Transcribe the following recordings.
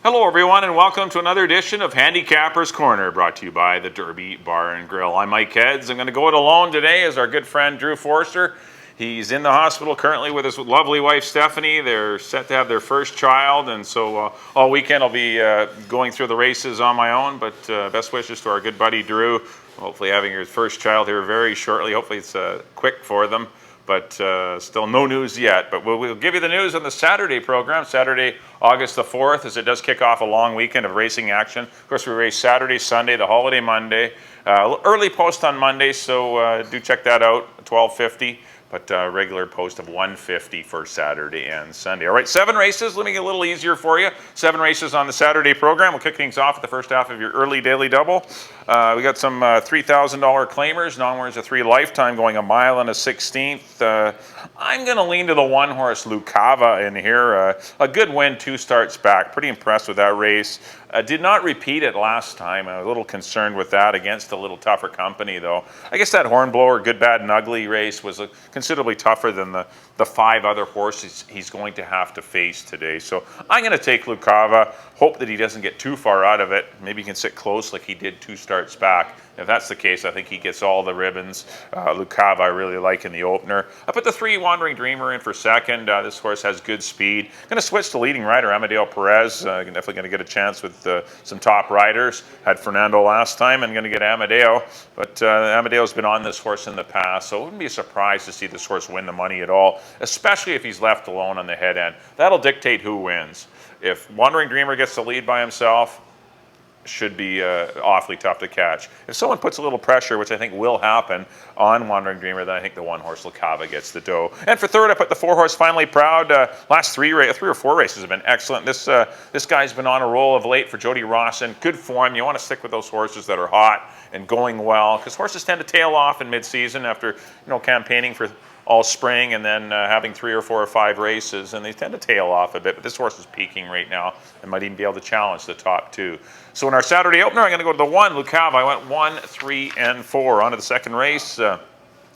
Hello everyone and welcome to another edition of Handicappers Corner, brought to you by the Derby Bar and Grill. I'm Mike Heads. I'm going to go it alone today as our good friend Drew Forster. He's in the hospital currently with his lovely wife Stephanie. They're set to have their first child, and so all weekend I'll be going through the races on my own, but best wishes to our good buddy Drew. Hopefully having his first child here very shortly. Hopefully it's quick for them. But still no news yet. But we'll give you the news on the Saturday program, Saturday, August the 4th, as it does kick off a long weekend of racing action. Of course, we race Saturday, Sunday, the holiday Monday. Early post on Monday, so do check that out, 12:50. But regular post of 1:50 for Saturday and Sunday. All right, 7 races. Let me get a little easier for you. 7 races on the Saturday program. We'll kick things off at the first half of your early daily double. We got some $3,000 claimers. Non-winners of 3 lifetime going a mile and a 16th. I'm going to lean to the 1-horse Lucava in here. A good win, 2 starts back. Pretty impressed with that race. Did not repeat it last time. I was a little concerned with that against a little tougher company, though. I guess that Hornblower Good, Bad, and Ugly race was considerably tougher than the 5 other horses he's going to have to face today. So I'm going to take Lucava. Hope that he doesn't get too far out of it. Maybe he can sit close like he did 2 starts back. If that's the case, I think he gets all the ribbons. Lucava I really like in the opener. I put the 3 Wandering Dreamer in for second. This horse has good speed. Going to switch to leading rider Amadeo Perez. Definitely going to get a chance with some top riders. Had Fernando last time and going to get Amadeo. But Amadeo's been on this horse in the past, so it wouldn't be a surprise to see this horse win the money at all, especially if he's left alone on the head end. That'll dictate who wins. If Wandering Dreamer gets the lead by himself, should be awfully tough to catch. If someone puts a little pressure, which I think will happen, on Wandering Dreamer, then I think the 1-horse Lucava gets the dough. And for third, I put the 4-horse Finally Proud. Last 3 or 4 races have been excellent. This guy's been on a roll of late for Jody Rawson. Good form. You want to stick with those horses that are hot and going well, because horses tend to tail off in mid-season after campaigning for all spring and then having 3 or 4 or 5 races, and they tend to tail off a bit. But this horse is peaking right now and might even be able to challenge the top 2. So in our Saturday opener, I'm going to go to the 1, Lucava. I went 1, 3, and 4. On to the second race.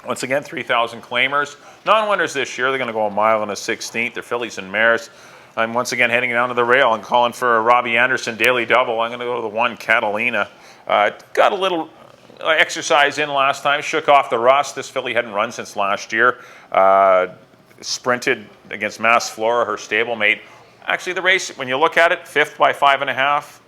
Once again, 3,000 claimers. Non-winners this year. They're going to go a mile and a 16th. They're fillies and mares. I'm once again heading down to the rail and calling for a Robbie Anderson daily double. I'm going to go to the 1, Catalina. Got a little exercise in last time, shook off the rust. This filly hadn't run since last year. Sprinted against Mass Flora, her stablemate. Actually, the race, when you look at it, 5th by 5.5.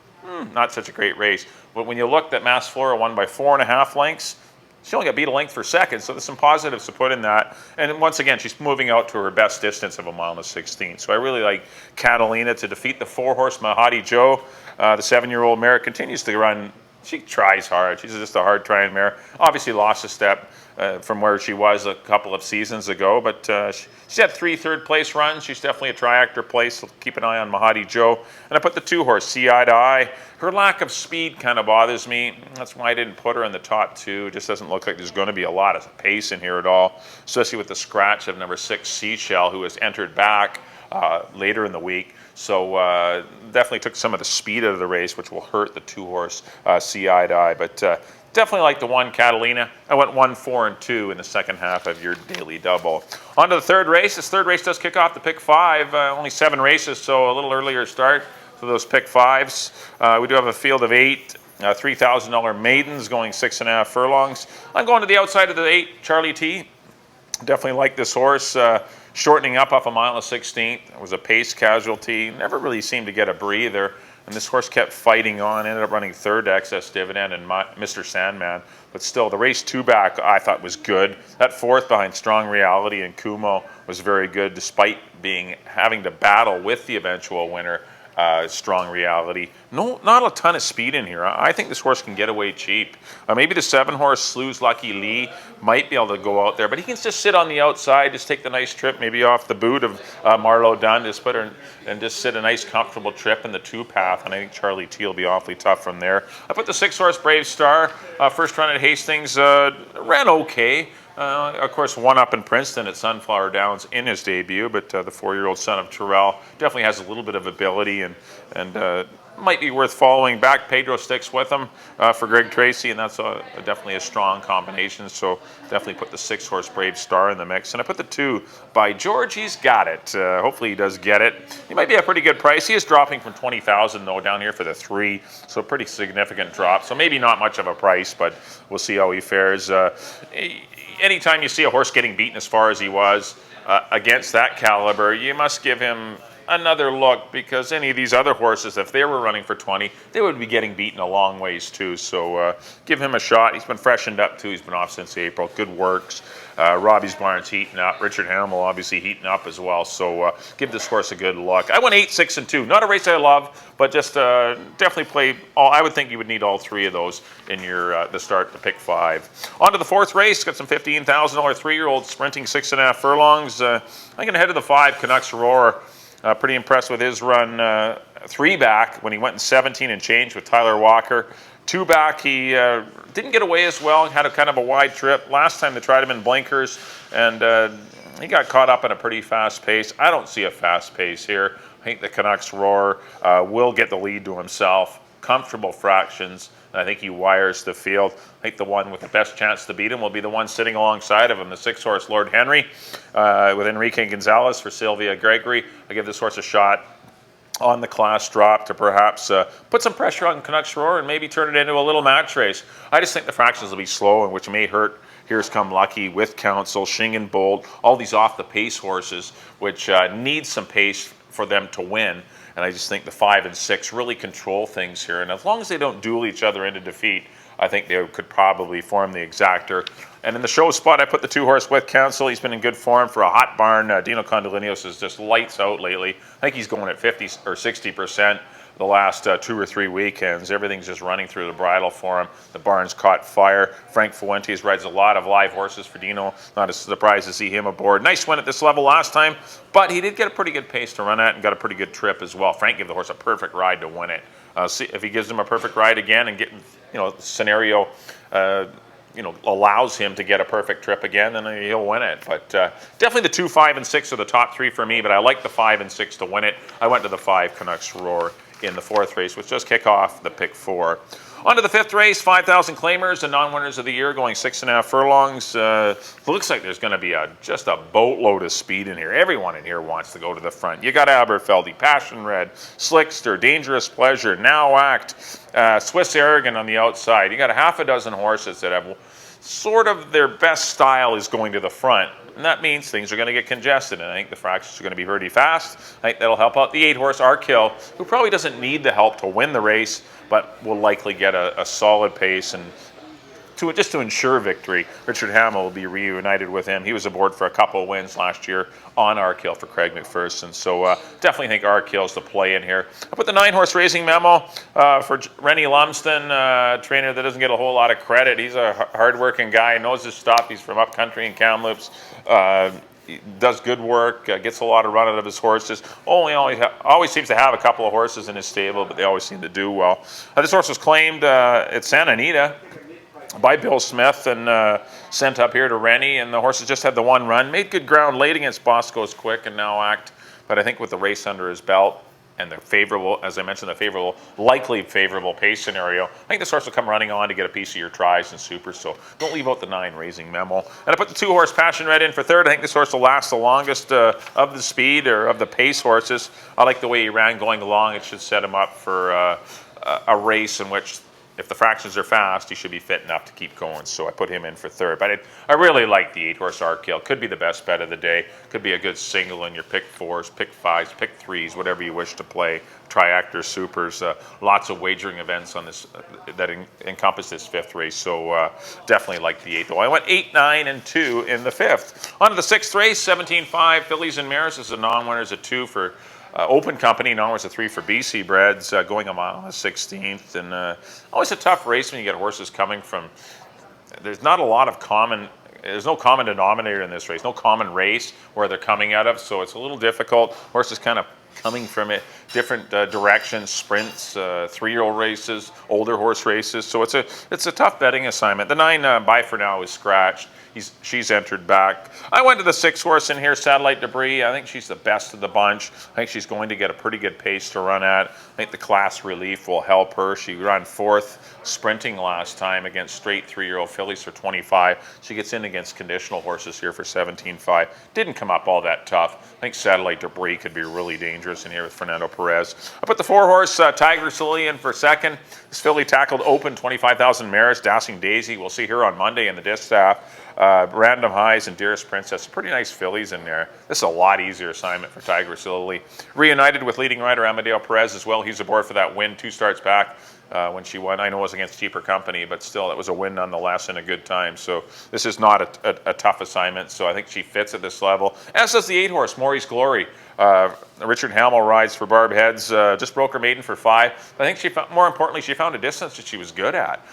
Not such a great race. But when you look that Mass Flora won by 4.5 lengths, she only got beat a length for second, so there's some positives to put in that. And once again, she's moving out to her best distance of a mile and a 16. So I really like Catalina to defeat the 4-horse Mahadi Joe. The 7-year-old mare continues to run. She tries hard. She's just a hard-trying mare. Obviously lost a step from where she was a couple of seasons ago, but she had 3 third-place runs. She's definitely a tri-actor place, so keep an eye on Mahadi Joe. And I put the 2-horse, See Eye to Eye. Her lack of speed kind of bothers me. That's why I didn't put her in the top 2. It just doesn't look like there's going to be a lot of pace in here at all, especially with the scratch of number 6, Seashell, who has entered back later in the week. So definitely took some of the speed out of the race, which will hurt the 2-horse See Eye to Eye. But definitely like the 1, Catalina. I went 1, 4, and 2 in the second half of your daily double. On to the third race. This third race does kick off the pick 5. Only 7 races, so a little earlier start for those pick 5s. We do have a field of 8. $3,000 maidens going 6.5 furlongs. I'm going to the outside of the 8, Charlie T. Definitely like this horse. Shortening up off a mile and 16th. It was a pace casualty. Never really seemed to get a breather. And this horse kept fighting on. Ended up running 3rd to Excess Dividend and Mr. Sandman. But still, the race 2 back I thought was good. That 4th behind Strong Reality and Kumo was very good, despite having to battle with the eventual winner, Strong Reality. No, not a ton of speed in here. I think this horse can get away cheap. Maybe the 7-horse Slew's Lucky Lee might be able to go out there, but he can just sit on the outside, just take the nice trip, maybe off the boot of Marlowe Dunn, just put her and just sit a nice comfortable trip in the 2 path, and I think Charlie T will be awfully tough from there. I put the 6-horse Brave Star, first run at Hastings, ran okay. Of course, one up in Princeton at Sunflower Downs in his debut, but the 4-year-old son of Terrell definitely has a little bit of ability and might be worth following back. Pedro sticks with him for Greg Tracy, and that's definitely a strong combination. So definitely put the 6-horse Brave Star in the mix. And I put the 2 by George. He's got it. Hopefully he does get it. He might be a pretty good price. He is dropping from 20,000 though down here for the 3, so a pretty significant drop. So maybe not much of a price, but we'll see how he fares. Anytime you see a horse getting beaten as far as he was against that caliber, you must give him another look, because any of these other horses, if they were running for 20, they would be getting beaten a long ways too. So give him a shot. He's been freshened up too. He's been off since April. Good works. Robbie's Barnes heating up. Richard Hamill obviously heating up as well. So give this horse a good look. I went 8, 6, and 2. Not a race I love, but just definitely play all. I would think you would need all 3 of those in your the start to pick 5. On to the 4th race. Got some $15,000 3-year-olds sprinting 6.5 furlongs. I'm going to head to the 5 Canucks Roar. Pretty impressed with his run 3 back when he went in 17 and change with Tyler Walker. 2 back, he didn't get away as well. Had a kind of a wide trip. Last time they tried him in blinkers, and he got caught up in a pretty fast pace. I don't see a fast pace here. I think the Canucks Roar will get the lead to himself. Comfortable fractions. I think he wires the field. I think the one with the best chance to beat him will be the one sitting alongside of him, the 6-horse Lord Henry, with Enrique Gonzalez for Sylvia Gregory. I give this horse a shot on the class drop to perhaps put some pressure on Canucks Roar and maybe turn it into a little match race. I just think the fractions will be slow, and which may hurt Here's Come Lucky, With Counsel, Shingen Bolt, all these off-the-pace horses, which need some pace for them to win. And I just think the 5 and 6 really control things here. And as long as they don't duel each other into defeat, I think they could probably form the exactor. And in the show spot, I put the 2-horse With Counsel. He's been in good form for a hot barn. Dino Condolinos is just lights out lately. I think he's going at 50 or 60% the last 2 or 3 weekends. Everything's just running through the bridle for him. The barn's caught fire. Frank Fuentes rides a lot of live horses for Dino. Not a surprise to see him aboard. Nice win at this level last time, but he did get a pretty good pace to run at and got a pretty good trip as well. Frank gave the horse a perfect ride to win it. See if he gives him a perfect ride again and getting, scenario, allows him to get a perfect trip again, then he'll win it. But definitely the 2, 5, and 6 are the top 3 for me, but I like the 5 and 6 to win it. I went to the 5 Canucks Roar in the 4th race, which does kick off the pick 4. On to the 5th race, 5,000 claimers and non-winners of the year going 6.5 furlongs. Looks like there's going to be just a boatload of speed in here. Everyone in here wants to go to the front. You got Aberfeldy, Passion Red, Slickster, Dangerous Pleasure, Now Act, Swiss Arrogant on the outside. You got a half a dozen horses that have sort of their best style is going to the front. And that means things are going to get congested, and I think the fractions are going to be pretty fast. I think that'll help out the 8-horse Arkill, who probably doesn't need the help to win the race, but will likely get a solid pace and just to ensure victory. Richard Hamill will be reunited with him. He was aboard for a couple of wins last year on Arkill for Craig McPherson. So definitely think Arkill's the play in here. I put the 9-horse Racing Memo for Rennie Lumsden, trainer that doesn't get a whole lot of credit. He's a hard-working guy, knows his stuff. He's from upcountry in Kamloops. He does good work, gets a lot of run out of his horses. Always seems to have a couple of horses in his stable, but they always seem to do well. This horse was claimed at Santa Anita by Bill Smith and sent up here to Rennie, and the horses just had the one run. Made good ground late against Bosco's Quick and Now Act, but I think with the race under his belt and the favorable, as I mentioned, likely favorable pace scenario, I think this horse will come running on to get a piece of your tries and supers, so don't leave out the 9 Racing Memo. And I put the 2-horse Passion Red in for 3rd. I think this horse will last the longest of the speed or of the pace horses. I like the way he ran going along. It should set him up for a race in which, if the fractions are fast, he should be fit enough to keep going. So I put him in for 3rd. But I really like the 8-horse Arkill. Could be the best bet of the day. Could be a good single in your pick 4s, pick 5s, pick 3s, whatever you wish to play. Triactor Supers. Lots of wagering events on this that encompass this 5th race. So definitely like the 8th. I went 8, 9, and 2 in the 5th. On to the 6th race, 17.5 Fillies and Mares. This is a non-winners, a 2 for Open Company. Non-winners, a 3 for BC Breds, going a mile on the 16th. And always a tough race when you get horses coming from. There's not a lot of common. There's no common denominator in this race. No common race where they're coming out of. So it's a little difficult. Horses kind of coming from it different directions, sprints, 3-year-old races, older horse races. So it's a tough betting assignment. The 9 Bye For Now is scratched. She's entered back. I went to the 6 horse in here, Satellite Debris. I think she's the best of the bunch. I think she's going to get a pretty good pace to run at. I think the Class Relief will help her. She ran 4th sprinting last time against straight 3-year-old fillies for 25. She gets in against conditional horses here for 17.5. Didn't come up all that tough. I think Satellite Debris could be really dangerous in here with Fernando Perez. I put the 4 horse Tiger Silly in for second. This filly tackled open 25,000 mares. Dashing Daisy. We'll see her on Monday in the distaff. Random Highs and Dearest Princess, pretty nice fillies in there. This is a lot easier assignment for Tiger Silly. Reunited with leading rider Amadeo Perez as well. He's aboard for that win 2 starts back when she won. I know it was against cheaper company, but still it was a win nonetheless and a good time. So this is not a tough assignment. So I think she fits at this level. As does the 8 horse, Maury's Glory. Richard Hamill rides for Barb Heads. Just broke her maiden for 5. I think more importantly, she found a distance that she was good at.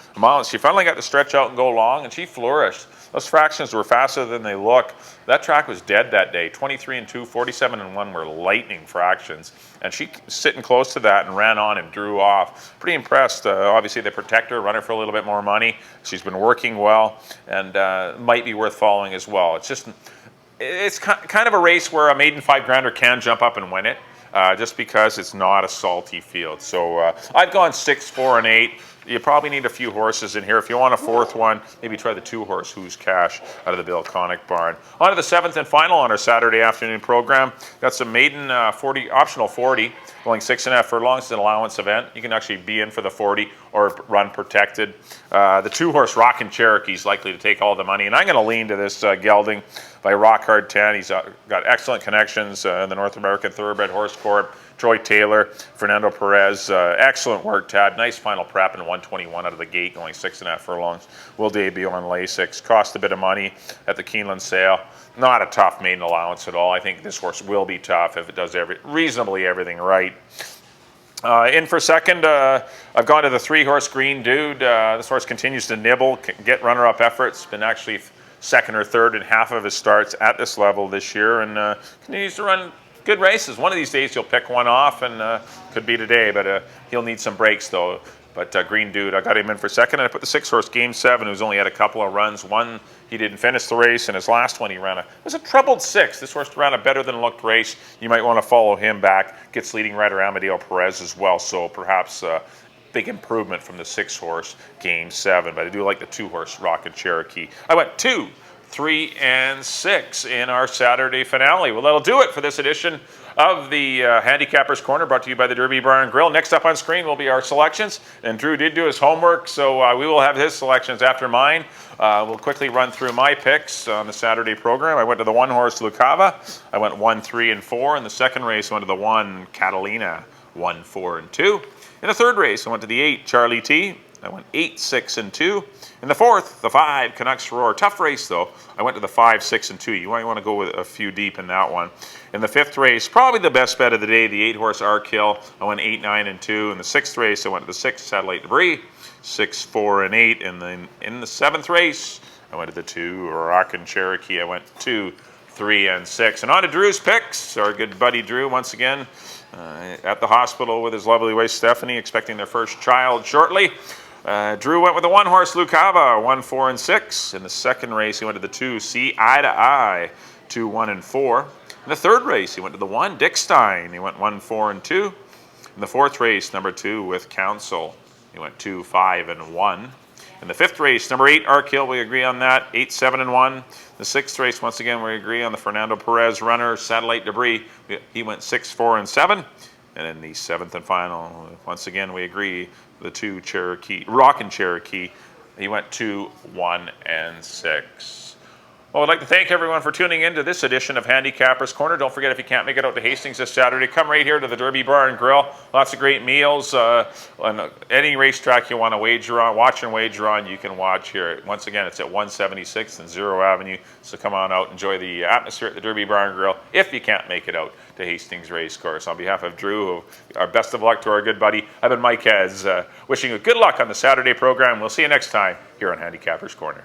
She finally got to stretch out and go long, and she flourished. Those fractions were faster than they look. That track was dead that day. 23-2, 47-1 were lightning fractions. And she sitting close to that and ran on and drew off. Pretty impressed. Obviously, they protect her, run her for a little bit more money. She's been working well and might be worth following as well. It's kind of a race where a maiden 5 grounder can jump up and win it, just because it's not a salty field. So I've gone 6, 4, and 8. You probably need a few horses in here. If you want a 4th one, maybe try the 2 horse Who's Cash out of the Bill Connick barn. On to the 7th and final on our Saturday afternoon program. Got some maiden 40, optional 40, going 6.5 furlongs. It's an allowance event. You can actually be in for the 40 or run protected. The 2 horse Rockin' Cherokee is likely to take all the money, and I'm going to lean to this gelding by Rock Hard 10. He's got excellent connections in the North American Thoroughbred Horse Corp. Troy Taylor, Fernando Perez, excellent work, Tad. Nice final prep in 121 out of the gate, going 6.5 furlongs. Will debut on Lasix. Cost a bit of money at the Keeneland sale. Not a tough maiden allowance at all. I think this horse will be tough if it does reasonably everything right. In for second, I've gone to the 3 horse Green Dude. This horse continues to nibble, get runner-up efforts. Been actually second or third in half of his starts at this level this year, and continues to run good races. One of these days he'll pick one off, and could be today, but he'll need some breaks though. But Green Dude, I got him in for second, and I put the 6 horse Game 7, who's only had a couple of runs. One, he didn't finish the race, and his last one he ran it was a troubled 6. This horse ran a better than looked race. You might want to follow him back. Gets leading rider Amadeo Perez as well, so perhaps big improvement from the 6 horse Game 7. But I do like the 2 horse Rockin' Cherokee. I went 2, 3, and 6 in our Saturday finale. Well, that'll do it for this edition of the Handicappers Corner, brought to you by the Derby Bar and Grill. Next up on screen will be our selections, and Drew did do his homework, so we will have his selections after mine. We'll quickly run through my picks on the Saturday program. I went to the 1 horse Lucava. I went 1, 3, and 4. In the second race, I went to the 1 Catalina, 1, 4, and 2. In the third race, I went to the 8 Charlie T. I went 8, 6, and 2. In the fourth, the 5 Canucks Roar. Tough race though. I went to the 5, 6, and 2. You might want to go with a few deep in that one. In the 5th race, probably the best bet of the day, the 8 horse Arkill. I went 8, 9, and 2. In the 6th race, I went to the 6 Satellite Debris, 6, 4, and 8. And then in the 7th race, I went to the 2 Rockin' Cherokee. I went 2, 3, and 6. And on to Drew's picks. Our good buddy Drew, once again, at the hospital with his lovely wife Stephanie, expecting their first child shortly. Drew went with the 1 horse Lucava, 1, 4, and 6. In the second race, he went to the 2 See Eye to Eye, 2, 1, and 4. In the third race, he went to the 1 Dickstein. He went 1, 4, and 2. In the 4th race, number 2 with Council. He went 2, 5, and 1. In the 5th race, number 8 Arkill, we agree on that, 8, 7, and 1. The 6th race, once again, we agree on the Fernando Perez runner, Satellite Debris. He went 6, 4, and 7. And in the 7th and final, once again, we agree, the 2 Rockin' Cherokee. He went 2, 1, and 6. Well, I'd like to thank everyone for tuning in to this edition of Handicappers Corner. Don't forget, if you can't make it out to Hastings this Saturday, come right here to the Derby Bar and Grill. Lots of great meals. On any racetrack you want to wager on, watch and wager on, you can watch here. Once again, it's at 176th and 0 Avenue. So come on out, enjoy the atmosphere at the Derby Bar and Grill if you can't make it out to Hastings Racecourse. On behalf of Drew, our best of luck to our good buddy. I've been Mike Heads, wishing you good luck on the Saturday program. We'll see you next time here on Handicappers Corner.